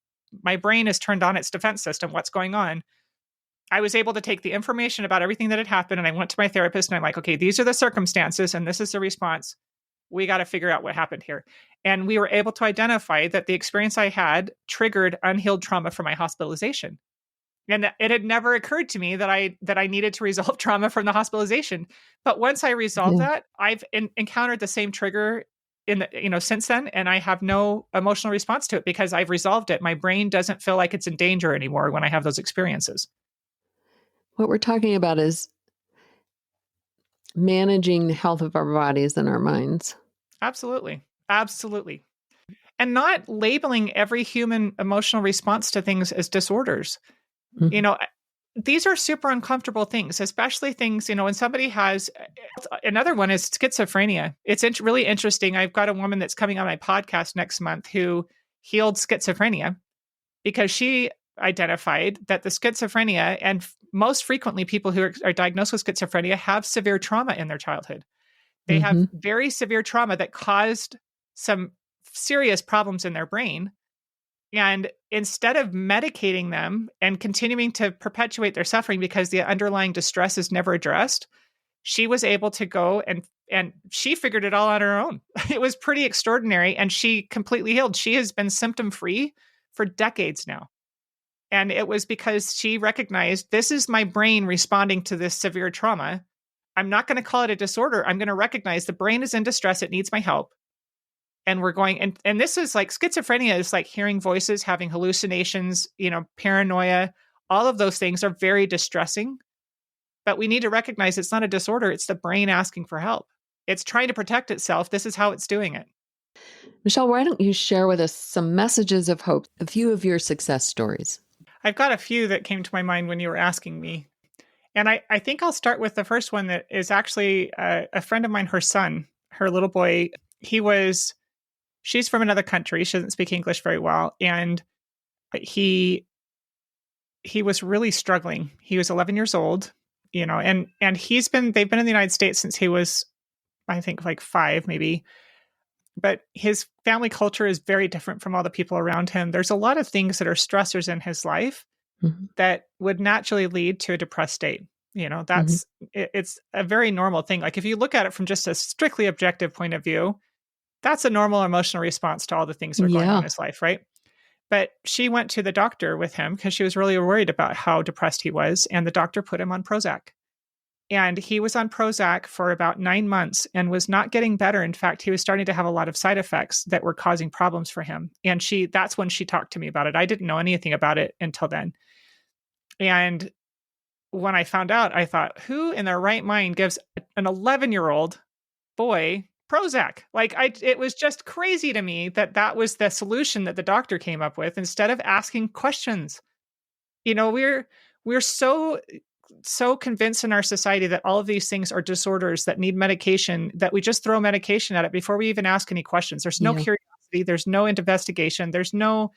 my brain has turned on its defense system. What's going on? I was able to take the information about everything that had happened and I went to my therapist and I'm like, okay, these are the circumstances and this is the response. We got to figure out what happened here. And we were able to identify that the experience I had triggered unhealed trauma from my hospitalization. And it had never occurred to me that I needed to resolve trauma from the hospitalization. But once I resolved Yeah. that, I've encountered the same trigger since then, and I have no emotional response to it because I've resolved it. My brain doesn't feel like it's in danger anymore when I have those experiences. What we're talking about is managing the health of our bodies and our minds. Absolutely. Absolutely. And not labeling every human emotional response to things as disorders. You Mhm. know, these are super uncomfortable things, especially things, when somebody has another one is schizophrenia. It's really interesting. I've got a woman that's coming on my podcast next month who healed schizophrenia because she identified that the schizophrenia and most frequently people who are diagnosed with schizophrenia have severe trauma in their childhood. They have Mhm. very severe trauma that caused some serious problems in their brain. And instead of medicating them and continuing to perpetuate their suffering because the underlying distress is never addressed, she was able to go and she figured it all on her own. It was pretty extraordinary and she completely healed. She has been symptom free for decades now. And it was because she recognized this is my brain responding to this severe trauma. I'm not going to call it a disorder. I'm going to recognize the brain is in distress. It needs my help. And we're going, and this is like schizophrenia is like hearing voices, having hallucinations, paranoia. All of those things are very distressing. But we need to recognize it's not a disorder. It's the brain asking for help. It's trying to protect itself. This is how it's doing it. Michelle, why don't you share with us some messages of hope, a few of your success stories? I've got a few that came to my mind when you were asking me. And I think I'll start with the first one that is actually a friend of mine, her son, her little boy. She's from another country. She doesn't speak English very well. And he was really struggling. He was 11 years old, and they've been in the United States since he was, I think, like 5, maybe. But his family culture is very different from all the people around him. There's a lot of things that are stressors in his life Mhm. that would naturally lead to a depressed state. Mhm. It's a very normal thing. Like if you look at it from just a strictly objective point of view, that's a normal emotional response to all the things that are going on in Yeah. his life, right? But she went to the doctor with him because she was really worried about how depressed he was. And the doctor put him on Prozac. And he was on Prozac for about 9 months and was not getting better. In fact, he was starting to have a lot of side effects that were causing problems for him. And that's when she talked to me about it. I didn't know anything about it until then. And when I found out, I thought, who in their right mind gives an 11-year-old boy Prozac? It was just crazy to me that was the solution that the doctor came up with instead of asking questions. We're so convinced in our society that all of these things are disorders that need medication that we just throw medication at it before we even ask any questions. There's no Yeah. curiosity, there's no investigation, there's no,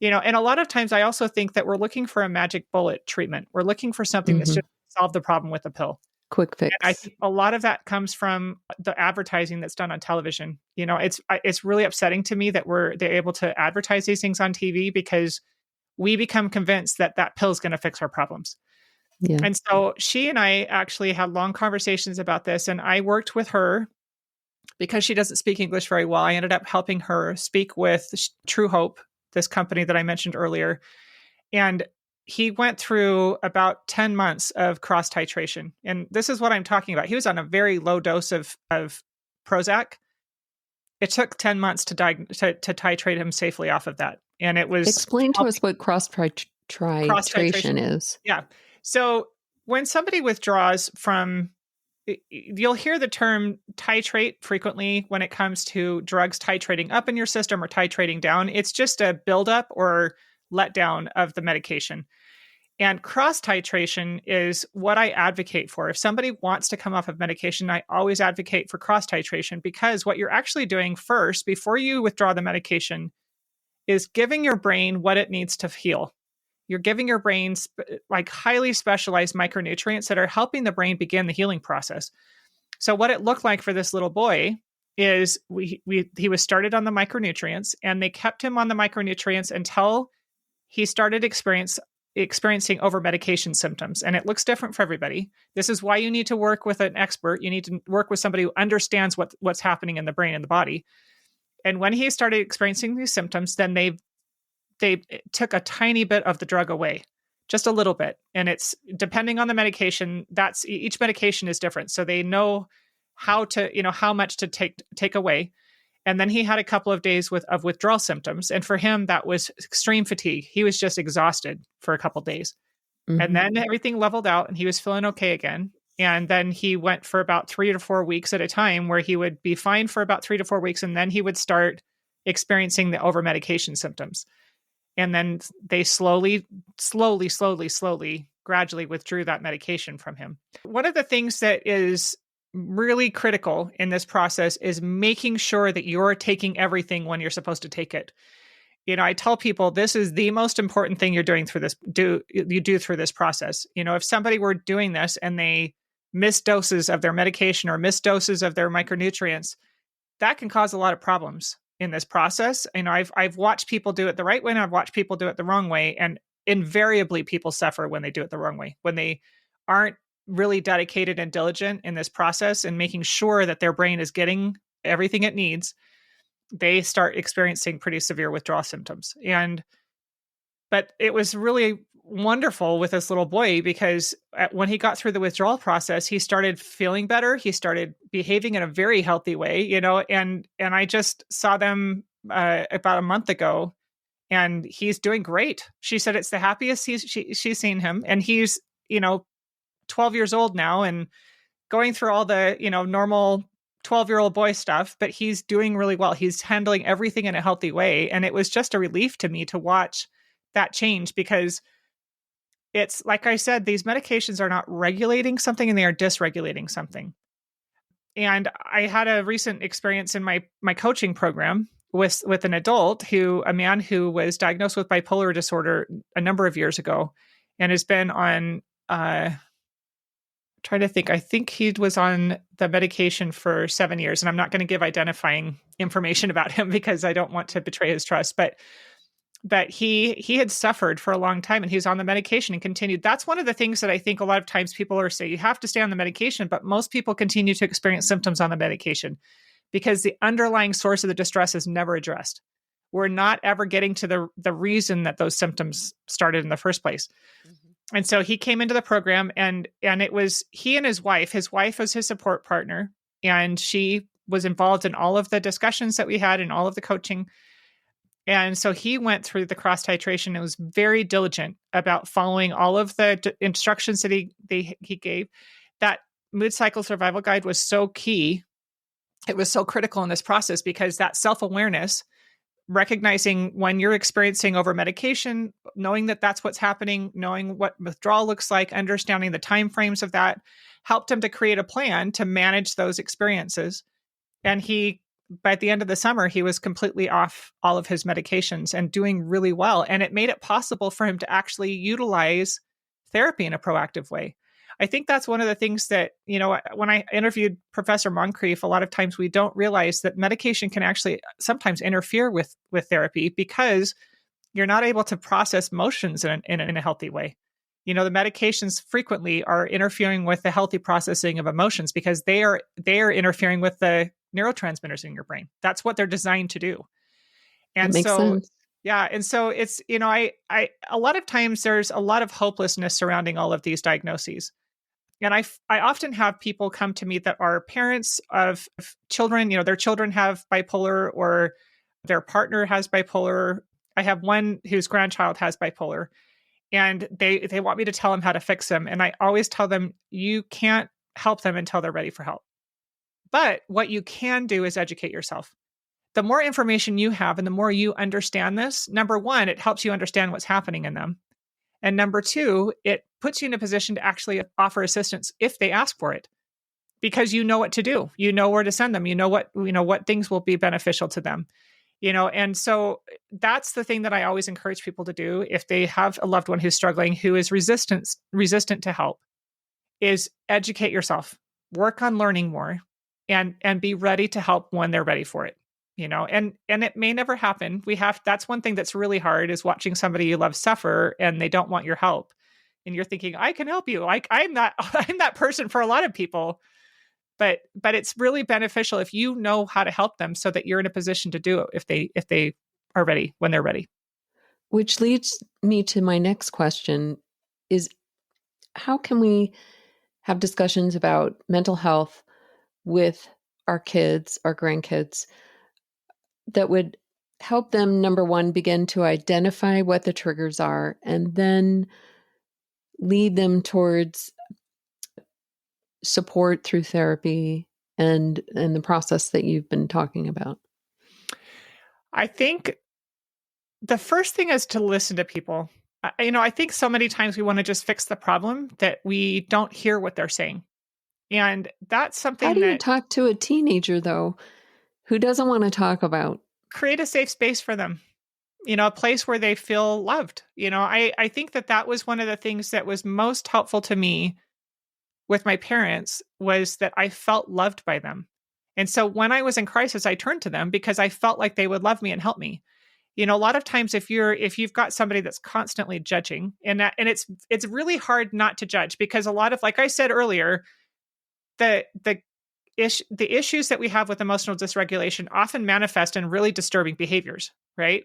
and a lot of times I also think that we're looking for a magic bullet treatment. We're looking for something that's Mhm. just solve the problem with a pill. Quick And I fix. think a lot of that comes from the advertising that's done on television. It's really upsetting to me that they're able to advertise these things on TV because we become convinced that that pill is going to fix our problems. Yeah. And so she and I actually had long conversations about this, and I worked with her because she doesn't speak English very well. I ended up helping her speak with True Hope, this company that I mentioned earlier. And he went through about 10 months of cross titration. And this is what I'm talking about. He was on a very low dose of Prozac. It took 10 months to titrate him safely off of that. And it was... Explain to us what cross titration is. Yeah. So when somebody withdraws from... You'll hear the term titrate frequently when it comes to drugs titrating up in your system or titrating down. It's just a buildup or letdown of the medication. And cross titration is what I advocate for. If somebody wants to come off of medication, I always advocate for cross titration, because what you're actually doing first, before you withdraw the medication, is giving your brain what it needs to heal. You're giving your brain like highly specialized micronutrients that are helping the brain begin the healing process. So what it looked like for this little boy is he was started on the micronutrients, and they kept him on the micronutrients until he started experiencing over-medication symptoms. And it looks different for everybody. This is why you need to work with an expert. You need to work with somebody who understands what's happening in the brain and the body. And when he started experiencing these symptoms, then they took a tiny bit of the drug away, just a little bit. And it's depending on the medication, each medication is different. So they know how much to take away. And then he had a couple of days of withdrawal symptoms. And for him, that was extreme fatigue. He was just exhausted for a couple of days. Mm-hmm. And then everything leveled out and he was feeling okay again. And then he went for about 3 to 4 weeks at a time, where he would be fine for about 3 to 4 weeks. And then he would start experiencing the over-medication symptoms. And then they slowly, gradually withdrew that medication from him. One of the things that is really critical in this process is making sure that you're taking everything when you're supposed to take it. I tell people this is the most important thing you're doing through this, you do through this process. If somebody were doing this and they miss doses of their medication or miss doses of their micronutrients, that can cause a lot of problems in this process. I've watched people do it the right way, and I've watched people do it the wrong way. And invariably people suffer when they do it the wrong way, when they aren't really dedicated and diligent in this process and making sure that their brain is getting everything it needs. They start experiencing pretty severe withdrawal symptoms. But it was really wonderful with this little boy, because when he got through the withdrawal process, he started feeling better. He started behaving in a very healthy way, and I just saw them about a month ago, and he's doing great. She said it's the happiest she's seen him. And he's, 12 years old now and going through all the, normal 12-year-old boy stuff, but he's doing really well. He's handling everything in a healthy way. And it was just a relief to me to watch that change, because it's like I said, these medications are not regulating something, and they are dysregulating something. And I had a recent experience in my coaching program with an adult a man who was diagnosed with bipolar disorder a number of years ago, and has been on, trying to think, I think he was on the medication for 7 years, and I'm not going to give identifying information about him because I don't want to betray his trust, but he had suffered for a long time, and he was on the medication and continued. That's one of the things that I think a lot of times people are saying, you have to stay on the medication, but most people continue to experience symptoms on the medication because the underlying source of the distress is never addressed. We're not ever getting to the reason that those symptoms started in the first place. Mm-hmm. And so he came into the program, and it was he and his wife. His wife was his support partner, and she was involved in all of the discussions that we had and all of the coaching. And so he went through the cross titration and was very diligent about following all of the instructions that he gave. That mood cycle survival guide was so key. It was so critical in this process, because that self-awareness, recognizing when you're experiencing over medication, knowing that that's what's happening, knowing what withdrawal looks like, understanding the timeframes of that, helped him to create a plan to manage those experiences. And by the end of the summer, he was completely off all of his medications and doing really well. And it made it possible for him to actually utilize therapy in a proactive way. I think that's one of the things that, when I interviewed Professor Moncrief, a lot of times we don't realize that medication can actually sometimes interfere with therapy, because you're not able to process emotions in a healthy way. The medications frequently are interfering with the healthy processing of emotions, because they are interfering with the neurotransmitters in your brain. That's what they're designed to do. And that makes sense. Yeah. And so it's, a lot of times there's a lot of hopelessness surrounding all of these diagnoses. And I often have people come to me that are parents of children, their children have bipolar or their partner has bipolar. I have one whose grandchild has bipolar, and they want me to tell them how to fix them. And I always tell them, you can't help them until they're ready for help. But what you can do is educate yourself. The more information you have and the more you understand this, number one, it helps you understand what's happening in them. And number two, it puts you in a position to actually offer assistance if they ask for it, because you know what to do. You know where to send them. You know what things will be beneficial to them. And so that's the thing that I always encourage people to do if they have a loved one who's struggling, who is resistant to help, is educate yourself, work on learning more, and be ready to help when they're ready for it. And it may never happen. That's one thing that's really hard, is watching somebody you love suffer and they don't want your help. And you're thinking, I can help you. I'm that person for a lot of people. But it's really beneficial if you know how to help them, so that you're in a position to do it if they are ready, when they're ready. Which leads me to my next question is, how can we have discussions about mental health with our kids, our grandkids, that would help them, number one, begin to identify what the triggers are, and then lead them towards support through therapy and the process that you've been talking about? I think the first thing is to listen to people. I think so many times we want to just fix the problem that we don't hear what they're saying. And that's something How do you talk to a teenager, though, who doesn't want to talk about? Create a safe space for them, a place where they feel loved. I think that was one of the things that was most helpful to me with my parents, was that I felt loved by them. And so when I was in crisis, I turned to them because I felt like they would love me and help me. A lot of times if you've got somebody that's constantly judging, and it's really hard not to judge, because a lot of, like I said earlier, the issues that we have with emotional dysregulation often manifest in really disturbing behaviors, right?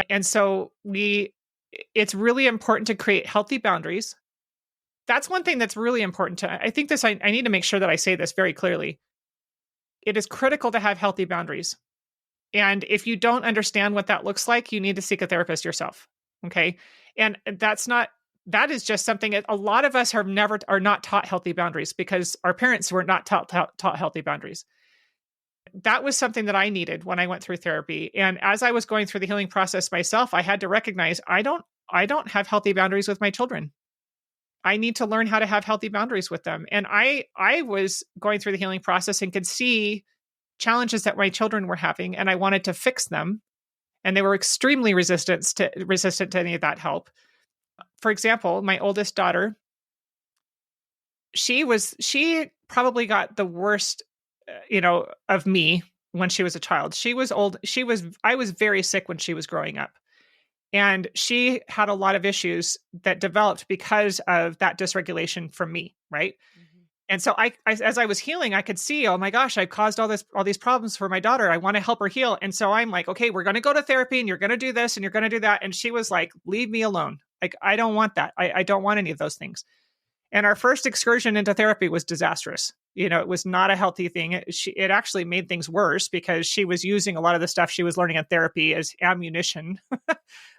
And so it's really important to create healthy boundaries. That's one thing that's really important I think I need to make sure that I say this very clearly. It is critical to have healthy boundaries. And if you don't understand what that looks like, you need to seek a therapist yourself. Okay. And that is just something that a lot of us are not taught healthy boundaries, because our parents were not taught healthy boundaries. That was something that I needed when I went through therapy. And as I was going through the healing process myself, I had to recognize I don't have healthy boundaries with my children. I need to learn how to have healthy boundaries with them. And I was going through the healing process and could see challenges that my children were having, and I wanted to fix them. And they were extremely resistant to any of that help. For example, my oldest daughter, she probably got the worst, of me when she was a child. She was old. I was very sick when she was growing up. And she had a lot of issues that developed because of that dysregulation from me, right? Mm-hmm. And so as I was healing, I could see, oh my gosh, I've caused all these problems for my daughter. I want to help her heal. And so I'm like, okay, we're going to go to therapy, and you're going to do this and you're going to do that. And she was like, leave me alone. Like, I don't want that. I don't want any of those things. And our first excursion into therapy was disastrous. It was not a healthy thing. It actually made things worse, because she was using a lot of the stuff she was learning in therapy as ammunition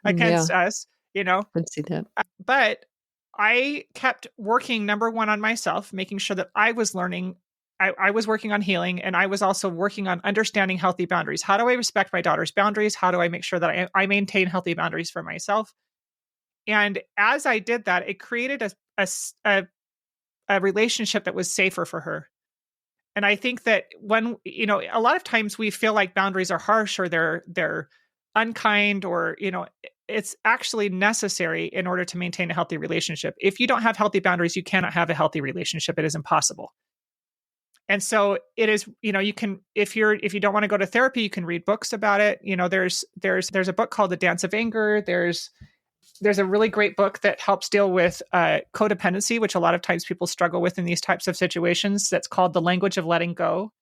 against us, I can see that. But I kept working, number one, on myself, making sure that I was learning. I was working on healing, and I was also working on understanding healthy boundaries. How do I respect my daughter's boundaries? How do I make sure that I maintain healthy boundaries for myself? And as I did that, it created a relationship that was safer for her. And I think that when, a lot of times we feel like boundaries are harsh, or they're unkind, or, it's actually necessary in order to maintain a healthy relationship. If you don't have healthy boundaries, you cannot have a healthy relationship. It is impossible. And so it is, you can, if you don't want to go to therapy, you can read books about it. There's a book called The Dance of Anger. There's a really great book that helps deal with codependency, which a lot of times people struggle with in these types of situations. That's called The Language of Letting Go.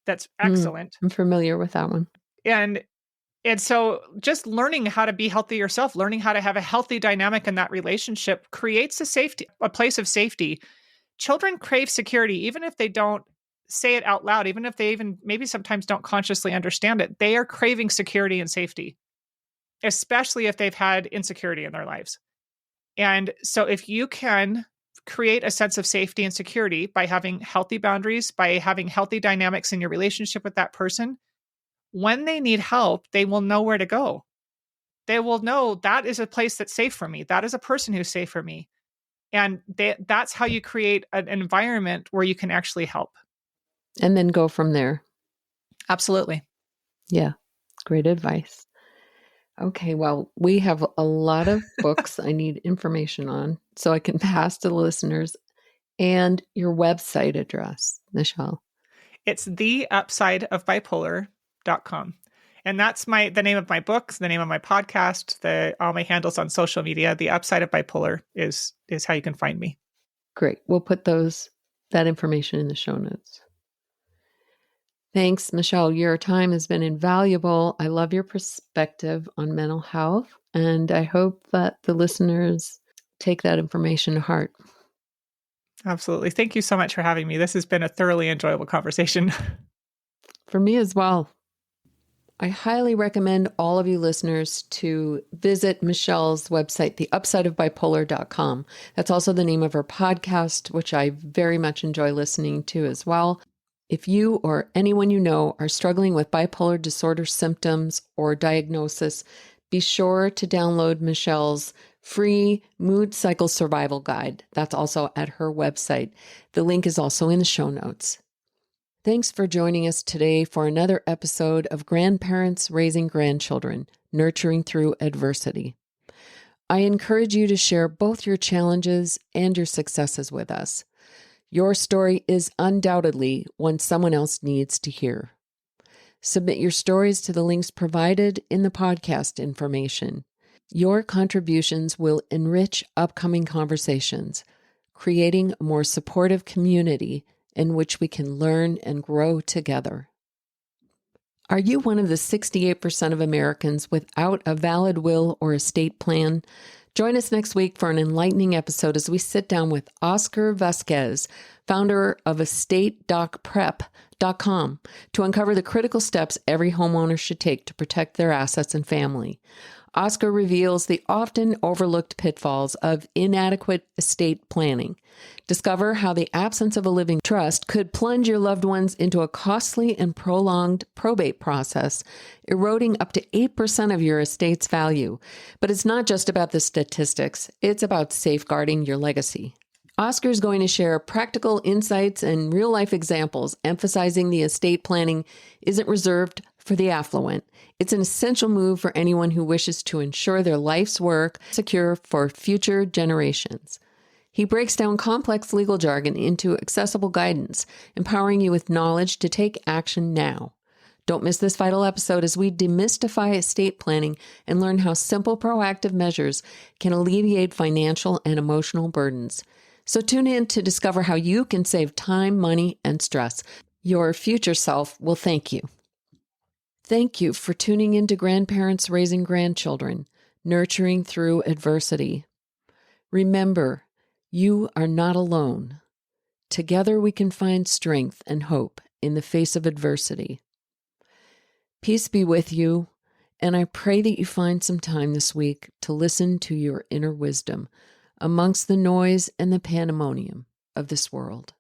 That's excellent. I'm familiar with that one. And And so just learning how to be healthy yourself, learning how to have a healthy dynamic in that relationship creates a place of safety. Children crave security, even if they don't say it out loud, even if they even maybe sometimes don't consciously understand it. They are craving security and safety, especially if they've had insecurity in their lives. And so if you can create a sense of safety and security by having healthy boundaries, by having healthy dynamics in your relationship with that person, when they need help, they will know where to go. They will know that is a place that's safe for me. That is a person who's safe for me. And that's how you create an environment where you can actually help. And then go from there. Absolutely. Yeah. Great advice. Okay, well, we have a lot of books I need information on so I can pass to the listeners, and your website address, Michelle. It's theupsideofbipolar.com. And that's the name of my book, the name of my podcast, all my handles on social media. The Upside of Bipolar is how you can find me. Great. We'll put that information in the show notes. Thanks, Michelle. Your time has been invaluable. I love your perspective on mental health, and I hope that the listeners take that information to heart. Absolutely. Thank you so much for having me. This has been a thoroughly enjoyable conversation. For me as well. I highly recommend all of you listeners to visit Michelle's website, theupsideofbipolar.com. That's also the name of her podcast, which I very much enjoy listening to as well. If you or anyone you know are struggling with bipolar disorder symptoms or diagnosis, be sure to download Michelle's free mood cycle survival guide. That's also at her website. The link is also in the show notes. Thanks for joining us today for another episode of Grandparents Raising Grandchildren, Nurturing Through Adversity. I encourage you to share both your challenges and your successes with us. Your story is undoubtedly one someone else needs to hear. Submit your stories to the links provided in the podcast information. Your contributions will enrich upcoming conversations, creating a more supportive community in which we can learn and grow together. Are you one of the 68% of Americans without a valid will or estate plan? Join us next week for an enlightening episode as we sit down with Oscar Vasquez, founder of EstateDocPrep.com, to uncover the critical steps every homeowner should take to protect their assets and family. Oscar reveals the often overlooked pitfalls of inadequate estate planning. Discover how the absence of a living trust could plunge your loved ones into a costly and prolonged probate process, eroding up to 8% of your estate's value. But it's not just about the statistics, it's about safeguarding your legacy. Oscar is going to share practical insights and real-life examples, emphasizing the estate planning isn't reserved for the affluent. It's an essential move for anyone who wishes to ensure their life's work secure for future generations. He breaks down complex legal jargon into accessible guidance, empowering you with knowledge to take action now. Don't miss this vital episode as we demystify estate planning and learn how simple, proactive measures can alleviate financial and emotional burdens. So tune in to discover how you can save time, money, and stress. Your future self will thank you. Thank you for tuning in to Grandparents Raising Grandchildren, Nurturing Through Adversity. Remember, you are not alone. Together we can find strength and hope in the face of adversity. Peace be with you, and I pray that you find some time this week to listen to your inner wisdom amongst the noise and the pandemonium of this world.